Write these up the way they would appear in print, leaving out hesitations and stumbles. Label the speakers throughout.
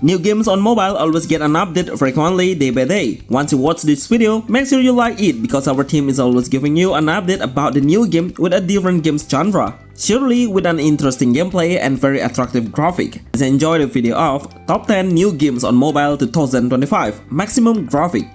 Speaker 1: New games on mobile always get an update frequently day by day. Once you watch this video, make sure you like it because our team is always giving you an update about the new game with a different games genre. Surely with an interesting gameplay and very attractive graphic. Let's enjoy the video of Top 10 New Games on Mobile 2025 Maximum Graphic.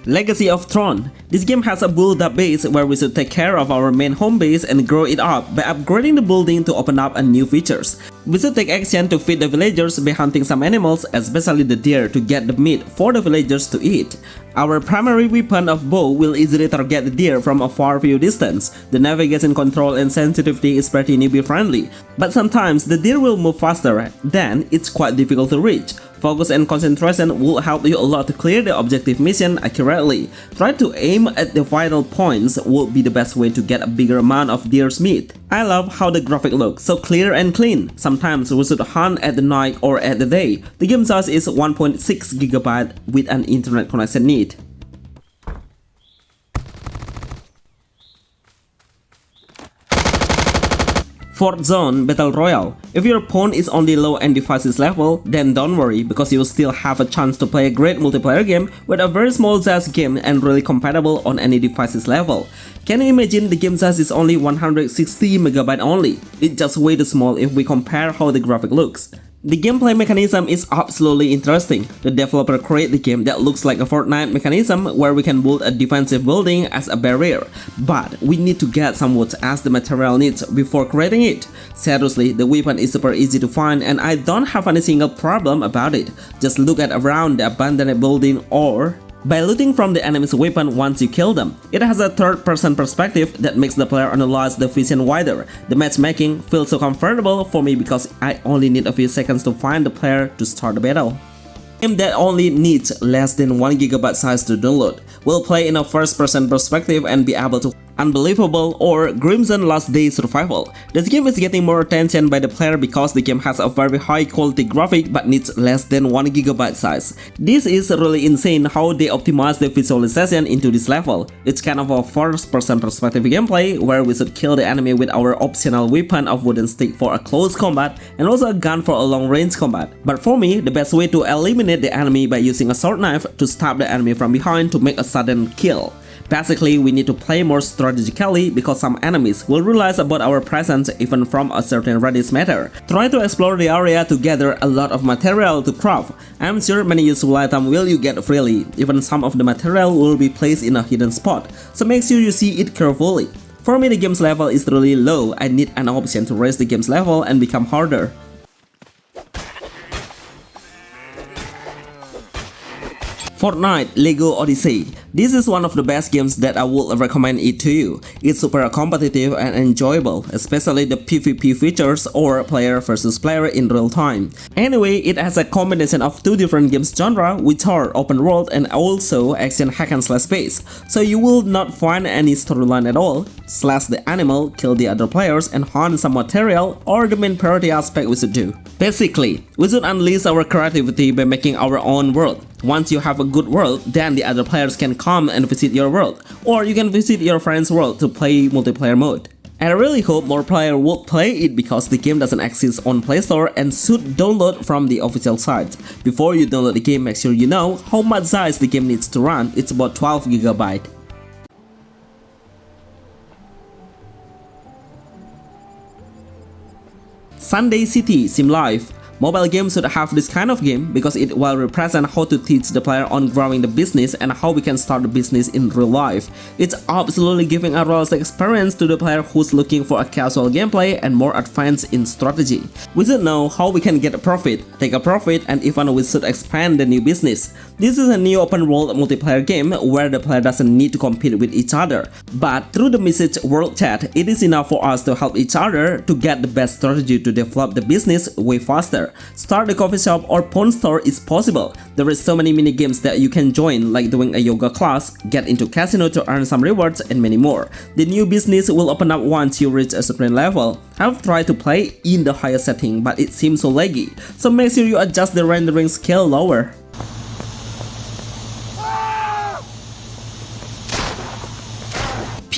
Speaker 1: Legacy of Thron. This game has a build-up base where we should take care of our main home base and grow it up by upgrading the building to open up new features. We should take action to feed the villagers by hunting some animals, especially the deer, to get the meat for the villagers to eat. Our primary weapon of bow will easily target the deer from a far view distance. The navigation control and sensitivity is pretty newbie friendly, but sometimes the deer will move faster, then it's quite difficult to reach. Focus and concentration will help you a lot to clear the objective mission accurately. Try to aim at the vital points will be the best way to get a bigger amount of deer's meat. I love how the graphic looks, so clear and clean. Sometimes we should hunt at the night or at the day. The game size is 1.6 GB with an internet connection need. Fortnite Battle Royale. If your phone is only low end devices level, then don't worry because you will still have a chance to play a great multiplayer game with a very small size game and really compatible on any devices level. Can you imagine the game size is only 160 MB only? It's just way too small if we compare how the graphic looks. The gameplay mechanism is absolutely interesting. The developer created the game that looks like a Fortnite mechanism where we can build a defensive building as a barrier. But we need to get some wood as the material needs before creating it. Seriously, the weapon is super easy to find and I don't have any single problem about it. Just look at around the abandoned building or by looting from the enemy's weapon once you kill them. It has a third-person perspective that makes the player analyze the vision wider. The matchmaking feels so comfortable for me because I only need a few seconds to find the player to start the battle. A game that only needs less than 1 GB size to download. Will play in a first-person perspective and be able to Unbelievable or Crimson Last Day Survival. This game is getting more attention by the player because the game has a very high quality graphic but needs less than 1 GB size. This is really insane how they optimize the visualization into this level. It's kind of a first-person perspective gameplay where we should kill the enemy with our optional weapon of wooden stick for a close combat and also a gun for a long-range combat. But for me, the best way to eliminate the enemy by using a sword knife to stab the enemy from behind to make a sudden kill. Basically, we need to play more strategically because some enemies will realize about our presence even from a certain radius meter. Try to explore the area to gather a lot of material to craft. I'm sure many useful items will you get freely. Even some of the material will be placed in a hidden spot, so make sure you see it carefully. For me, the game's level is really low. I need an option to raise the game's level and become harder. Fortnite Lego Odyssey. This is one of the best games that I would recommend it to you. It's super competitive and enjoyable, especially the PvP features or player versus player in real time. Anyway, it has a combination of two different games genre which are open world and also action hack and slash based. So you will not find any storyline at all. Slash the animal, kill the other players and hunt some material or the main priority aspect we should do. Basically, we should unleash our creativity by making our own world. Once you have a good world, then the other players can come and visit your world, or you can visit your friend's world to play multiplayer mode. And I really hope more players will play it because the game doesn't exist on Play Store and should download from the official site. Before you download the game, make sure you know how much size the game needs to run. It's about 12 GB. Sunday City Sim Life. Mobile games should have this kind of game because it will represent how to teach the player on growing the business and how we can start the business in real life. It's absolutely giving a realistic experience to the player who's looking for a casual gameplay and more advanced in strategy. We should know how we can get a profit, take a profit, and even we should expand the new business. This is a new open world multiplayer game where the player doesn't need to compete with each other. But through the message world chat, it is enough for us to help each other to get the best strategy to develop the business way faster. Start a coffee shop or pawn store is possible. There is so many mini games that you can join, like doing a yoga class, get into casino to earn some rewards, and many more. The new business will open up once you reach a certain level. I've tried to play in the higher setting, but it seems so laggy, so make sure you adjust the rendering scale lower.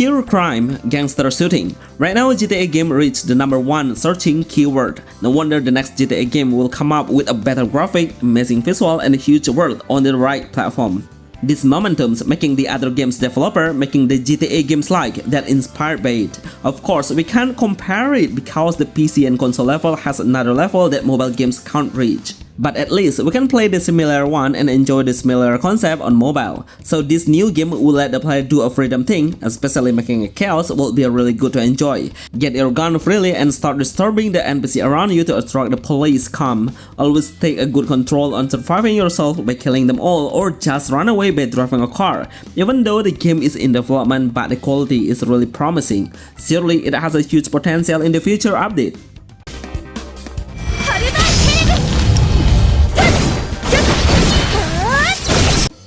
Speaker 1: Pure crime, gangster shooting. Right now GTA game reached the #1 searching keyword. No wonder the next GTA game will come up with a better graphic, amazing visual and a huge world on the right platform. This momentum's making the other games developer making the GTA games like that inspired by it. Of course, we can't compare it because the PC and console level has another level that mobile games can't reach. But at least we can play the similar one and enjoy the similar concept on mobile. So this new game will let the player do a freedom thing, especially making a chaos will be really good to enjoy. Get your gun freely and start disturbing the NPC around you to attract the police come. Always take a good control on surviving yourself by killing them all or just run away by driving a car. Even though the game is in development but the quality is really promising. Surely it has a huge potential in the future update.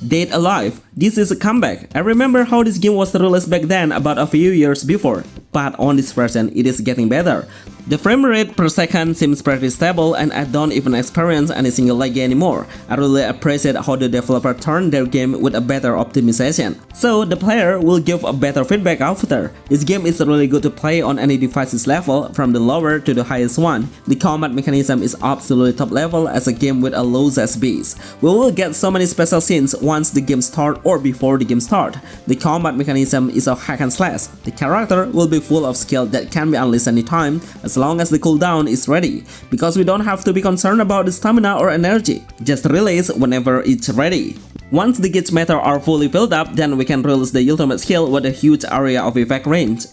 Speaker 1: Dead Alive. This is a comeback. I remember how this game was released back then about a few years before, but on this version it is getting better. The frame rate per second seems pretty stable and I don't even experience any single lag anymore. I really appreciate how the developer turned their game with a better optimization. So the player will give a better feedback after. This game is really good to play on any device's level from the lower to the highest one. The combat mechanism is absolutely top level as a game with a low ZS base. We will get so many special scenes once the game starts or before the game starts. The combat mechanism is a hack and slash. The character will be full of skill that can be unleashed anytime as long as the cooldown is ready, because we don't have to be concerned about the stamina or energy. Just release whenever it's ready. Once the gauge meter are fully filled up, then we can release the ultimate skill with a huge area of effect range.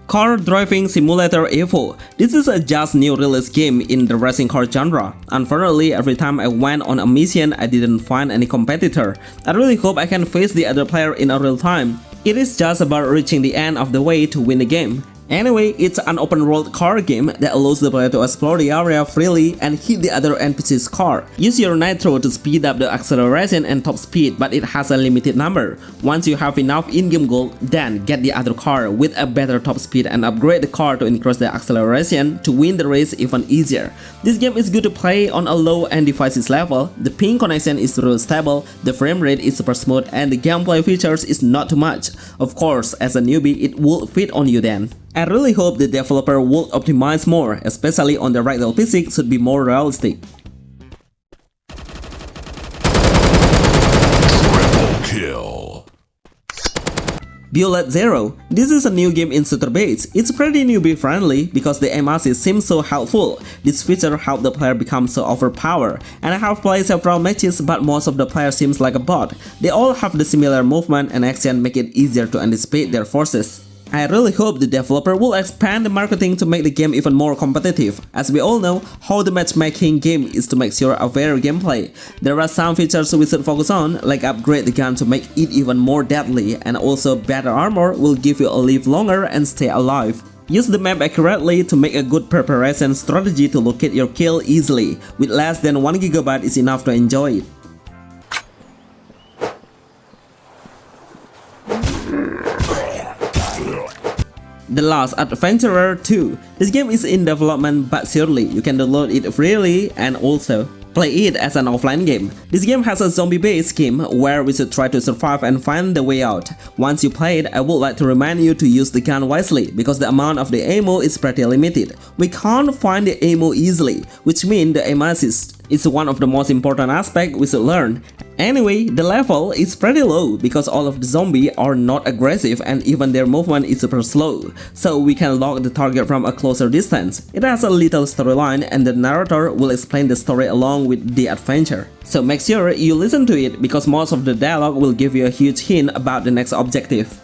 Speaker 1: Car Driving Simulator Evo. This is a just new release game in the racing car genre. Unfortunately, every time I went on a mission, I didn't find any competitor. I really hope I can face the other player in a real time. It is just about reaching the end of the way to win the game. Anyway, it's an open world car game that allows the player to explore the area freely and hit the other NPC's car. Use your nitro to speed up the acceleration and top speed, but it has a limited number. Once you have enough in-game gold, then get the other car with a better top speed and upgrade the car to increase the acceleration to win the race even easier. This game is good to play on a low-end devices level. The ping connection is really stable, the frame rate is super smooth, and the gameplay features is not too much. Of course, as a newbie, it will fit on you then. I really hope the developer will optimize more, especially on the ragdoll physics should be more realistic.
Speaker 2: Triple kill.
Speaker 1: Bullet Zero. This is a new game in shooter base. It's pretty newbie friendly because the aim assist seems so helpful. This feature helps the player become so overpowered. And I have played several matches but most of the players seems like a bot. They all have the similar movement and action make it easier to anticipate their forces. I really hope the developer will expand the marketing to make the game even more competitive. As we all know, how the matchmaking game is to make sure a fair gameplay. There are some features we should focus on, like upgrade the gun to make it even more deadly, and also better armor will give you a live longer and stay alive. Use the map accurately to make a good preparation strategy to locate your kill easily. With less than 1 GB is enough to enjoy it. The Last Adventurer 2. This game is in development but surely you can download it freely and also play it as an offline game. This game has a zombie-based game where we should try to survive and find the way out. Once you play it, I would like to remind you to use the gun wisely because the amount of the ammo is pretty limited. We can't find the ammo easily, which means the aim assist is one of the most important aspects we should learn. Anyway, the level is pretty low because all of the zombies are not aggressive and even their movement is super slow, so we can lock the target from a closer distance. It has a little storyline and the narrator will explain the story along with the adventure. So make sure you listen to it because most of the dialogue will give you a huge hint about the next objective.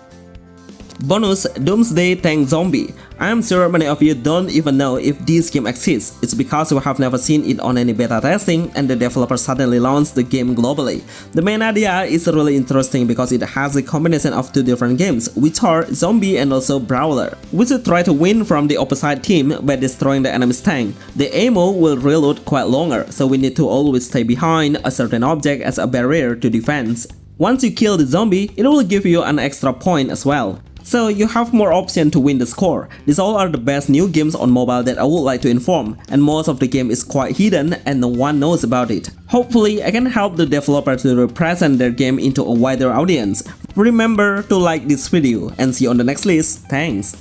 Speaker 1: Bonus Doomsday Tank Zombie. I am sure many of you don't even know if this game exists. It's because we have never seen it on any beta testing and the developer suddenly launched the game globally. The main idea is really interesting because it has a combination of two different games, which are zombie and also brawler. We should try to win from the opposite team by destroying the enemy's tank. The ammo will reload quite longer, so we need to always stay behind a certain object as a barrier to defense. Once you kill the zombie, it will give you an extra point as well. So you have more options to win the score. These all are the best new games on mobile that I would like to inform, and most of the game is quite hidden and no one knows about it. Hopefully I can help the developer to represent their game into a wider audience. Remember to like this video and see you on the next list. Thanks.